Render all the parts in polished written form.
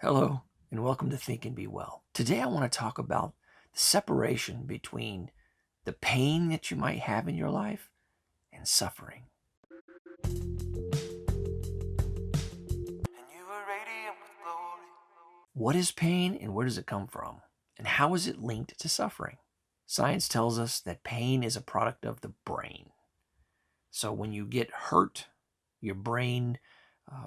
Hello, and welcome to Think and Be Well. Today I want to talk about the separation between the pain that you might have in your life and suffering. What is pain and where does it come from? And how is it linked to suffering? Science tells us that pain is a product of the brain. So when you get hurt, your brain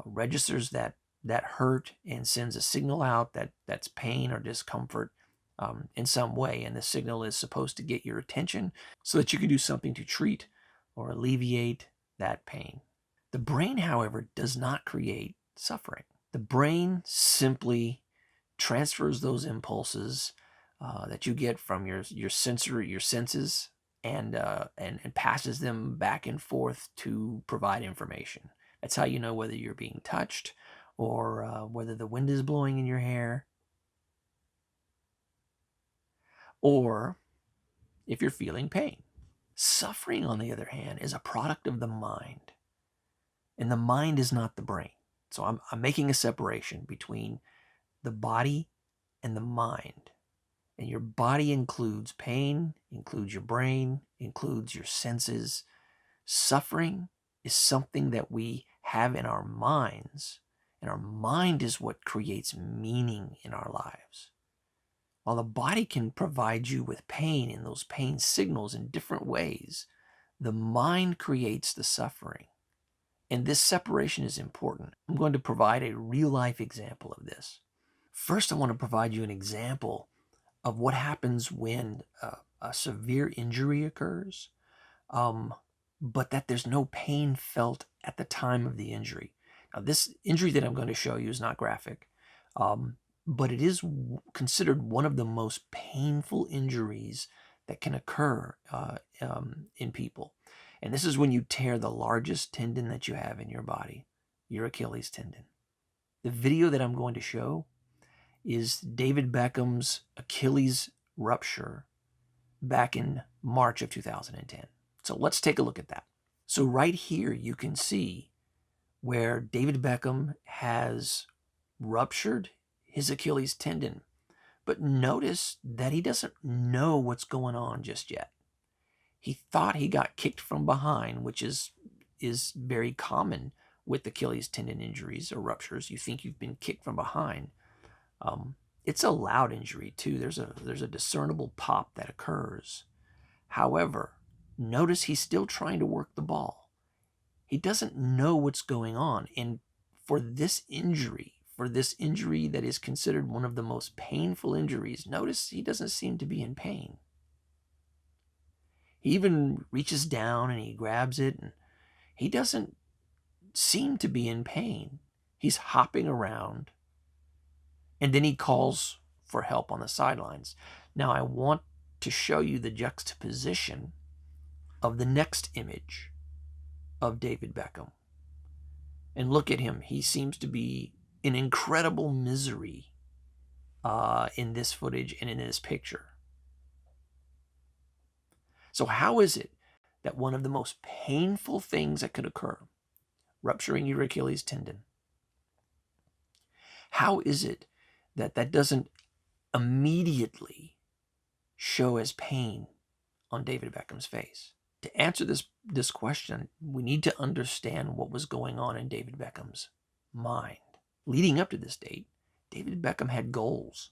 registers that hurt and sends a signal out that's pain or discomfort in some way. And the signal is supposed to get your attention so that you can do something to treat or alleviate that pain. The brain, however, does not create suffering. The brain simply transfers those impulses that you get from your senses and passes them back and forth to provide information. That's how you know whether you're being touched or whether the wind is blowing in your hair, or if you're feeling pain. Suffering, on the other hand, is a product of the mind, and the mind is not the brain. So I'm making a separation between the body and the mind. And your body includes pain, includes your brain, includes your senses. Suffering is something that we have in our minds, and our mind is what creates meaning in our lives. While the body can provide you with pain and those pain signals in different ways, the mind creates the suffering. And this separation is important. I'm going to provide a real-life example of this. First, I want to provide you an example of what happens when a severe injury occurs, but that there's no pain felt at the time of the injury. Now, this injury that I'm going to show you is not graphic, but it is considered one of the most painful injuries that can occur in people. And this is when you tear the largest tendon that you have in your body, your Achilles tendon. The video that I'm going to show is David Beckham's Achilles rupture back in March of 2010. So let's take a look at that. So right here you can see where David Beckham has ruptured his Achilles tendon. But notice that he doesn't know what's going on just yet. He thought he got kicked from behind, which is very common with Achilles tendon injuries or ruptures. You think you've been kicked from behind. It's a loud injury too. There's a discernible pop that occurs. However, notice he's still trying to work the ball. He doesn't know what's going on. And for this injury that is considered one of the most painful injuries, notice he doesn't seem to be in pain. He even reaches down and he grabs it, and he doesn't seem to be in pain. He's hopping around, and then he calls for help on the sidelines. Now I want to show you the juxtaposition of the next image of David Beckham. And look at him. He seems to be in incredible misery in this footage and in this picture. So how is it that one of the most painful things that could occur, rupturing your Achilles tendon, how is it that that doesn't immediately show as pain on David Beckham's face? To answer this question, we need to understand what was going on in David Beckham's mind. Leading up to this date, David Beckham had goals,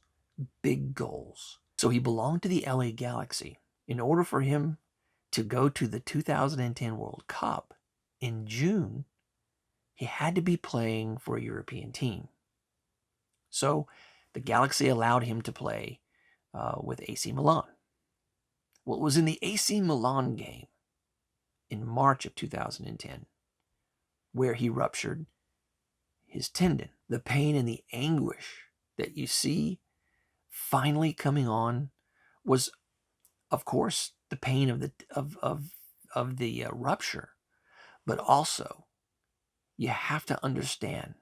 big goals. So he belonged to the LA Galaxy. In order for him to go to the 2010 World Cup in June, he had to be playing for a European team. So the Galaxy allowed him to play with AC Milan. Well, it was in the AC Milan game in March of 2010 where he ruptured his tendon. The pain and the anguish that you see finally coming on was, of course, the pain of the rupture, but also you have to understand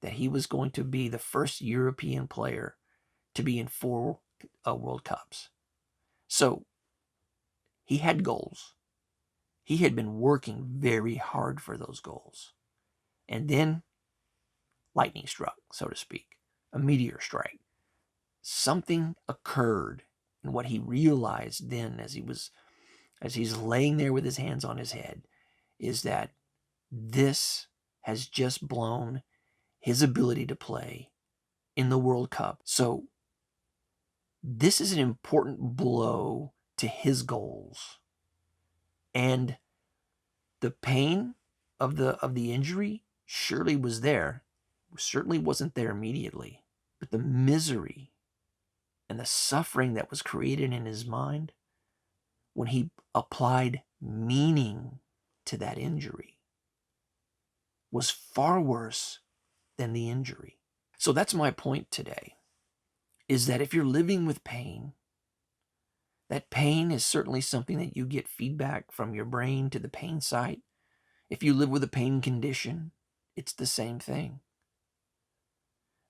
that he was going to be the first European player to be in 4 World Cups. So he had goals. He had been working very hard for those goals. And then lightning struck, so to speak. a meteor strike. Something occurred, and what he realized then as he's laying there with his hands on his head is that this has just blown his ability to play in the World Cup. So this is an important blow to his goals. And the pain of the injury surely was there. Certainly wasn't there immediately. But the misery and the suffering that was created in his mind when he applied meaning to that injury was far worse than the injury. So that's my point today, is that if you're living with pain, that pain is certainly something that you get feedback from your brain to the pain site. If you live with a pain condition, it's the same thing.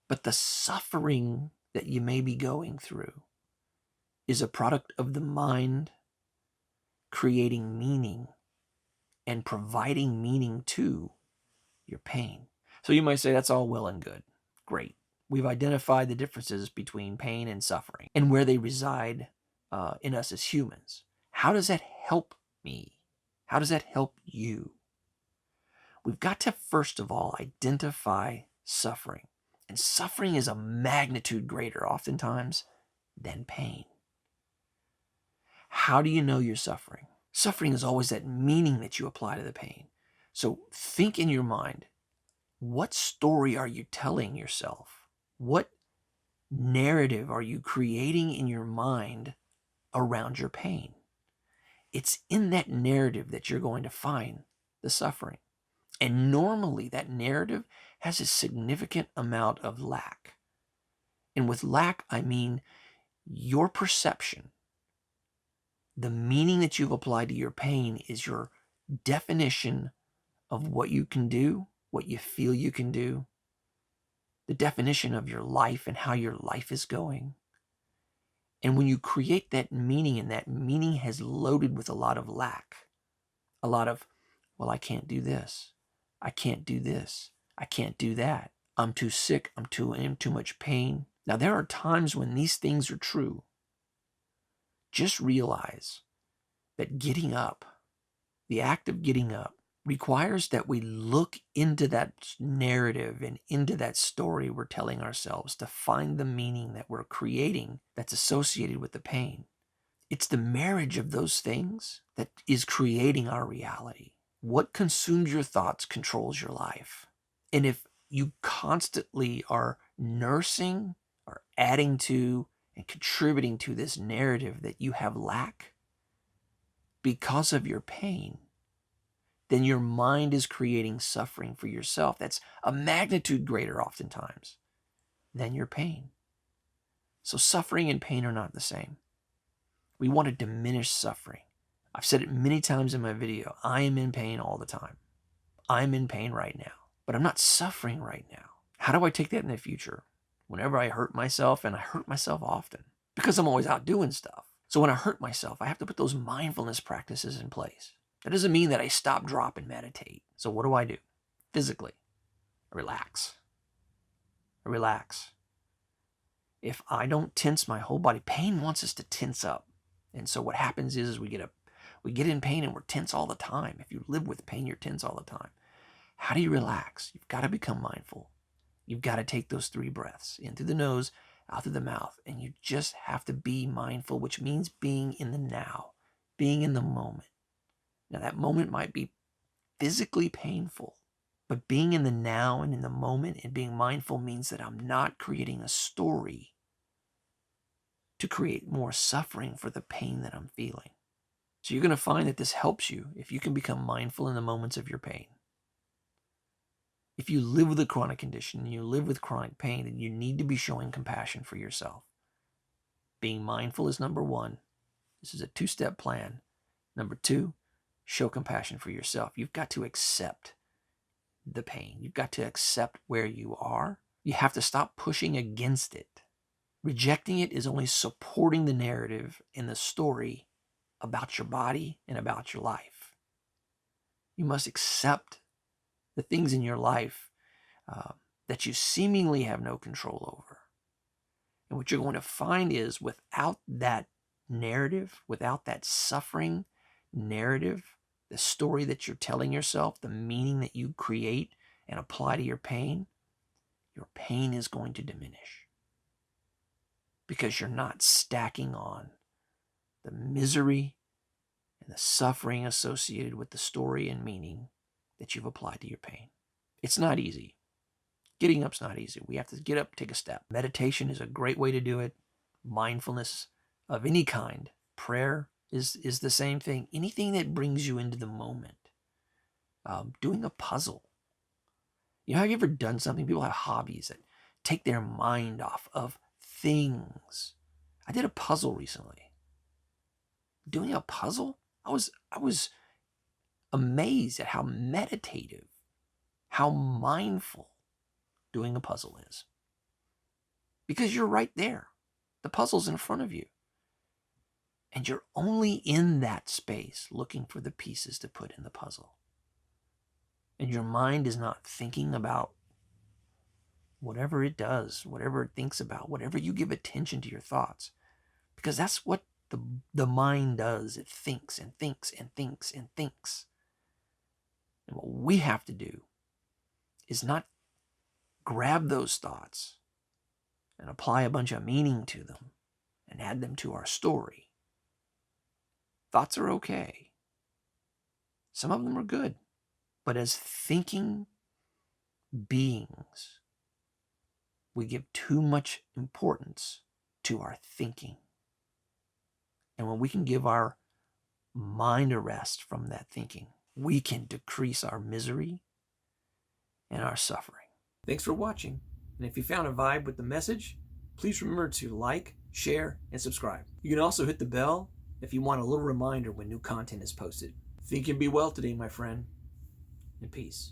But the suffering that you may be going through is a product of the mind creating meaning and providing meaning to your pain. So you might say, that's all well and good. Great. We've identified the differences between pain and suffering and where they reside in us as humans. How does that help me? How does that help you? We've got to, first of all, identify suffering. And suffering is a magnitude greater, oftentimes, than pain. How do you know you're suffering? Suffering is always that meaning that you apply to the pain. So think in your mind, what story are you telling yourself? What narrative are you creating in your mind around your pain? It's in that narrative that you're going to find the suffering. And normally that narrative has a significant amount of lack. And with lack, I mean your perception. The meaning that you've applied to your pain is your definition of what you can do, what you feel you can do, the definition of your life and how your life is going. And when you create that meaning, and that meaning has loaded with a lot of lack, a lot of, well, I can't do this. I can't do this. I can't do that. I'm too sick. I'm in too much pain. Now, there are times when these things are true. Just realize that getting up, the act of getting up, requires that we look into that narrative and into that story we're telling ourselves to find the meaning that we're creating that's associated with the pain. It's the marriage of those things that is creating our reality. What consumes your thoughts controls your life. And if you constantly are nursing or adding to and contributing to this narrative that you have lack because of your pain, then your mind is creating suffering for yourself that's a magnitude greater oftentimes than your pain. So suffering and pain are not the same. We want to diminish suffering. I've said it many times in my video. I am in pain all the time. I'm in pain right now, but I'm not suffering right now. How do I take that in the future? Whenever I hurt myself, and I hurt myself often because I'm always out doing stuff. So when I hurt myself, I have to put those mindfulness practices in place. That doesn't mean that I stop, drop, and meditate. So what do? Physically, I relax. I relax. If I don't tense my whole body, pain wants us to tense up. And so what happens is we get in pain and we're tense all the time. If you live with pain, you're tense all the time. How do you relax? You've got to become mindful. You've got to take those 3 breaths, in through the nose, out through the mouth. And you just have to be mindful, which means being in the now, being in the moment. Now, that moment might be physically painful, but being in the now and in the moment and being mindful means that I'm not creating a story to create more suffering for the pain that I'm feeling. So you're going to find that this helps you if you can become mindful in the moments of your pain. If you live with a chronic condition and you live with chronic pain, then you need to be showing compassion for yourself. Being mindful is number 1. This is a 2-step plan. Number 2, show compassion for yourself. You've got to accept the pain. You've got to accept where you are. You have to stop pushing against it. Rejecting it is only supporting the narrative in the story about your body and about your life. You must accept the things in your life that you seemingly have no control over. And what you're going to find is without that narrative, without that suffering narrative, the story that you're telling yourself, the meaning that you create and apply to your pain is going to diminish because you're not stacking on the misery and the suffering associated with the story and meaning that you've applied to your pain. It's not easy. Getting up's not easy. We have to get up, take a step. Meditation is a great way to do it. Mindfulness of any kind. Prayer is the same thing. Anything that brings you into the moment. Doing a puzzle. Have you ever done something? People have hobbies that take their mind off of things. I did a puzzle recently. Doing a puzzle? I was amazed at how meditative, how mindful doing a puzzle is. Because you're right there. The puzzle's in front of you. And you're only in that space looking for the pieces to put in the puzzle. And your mind is not thinking about whatever it does, whatever it thinks about, whatever you give attention to your thoughts. Because that's what the mind does. It thinks and thinks and thinks and thinks. And what we have to do is not grab those thoughts and apply a bunch of meaning to them and add them to our story. Thoughts are okay. Some of them are good. But as thinking beings, we give too much importance to our thinking. And when we can give our mind a rest from that thinking, we can decrease our misery and our suffering. Thanks for watching. And if you found a vibe with the message, please remember to like, share, and subscribe. You can also hit the bell if you want a little reminder when new content is posted. Think and be well today, my friend. And peace.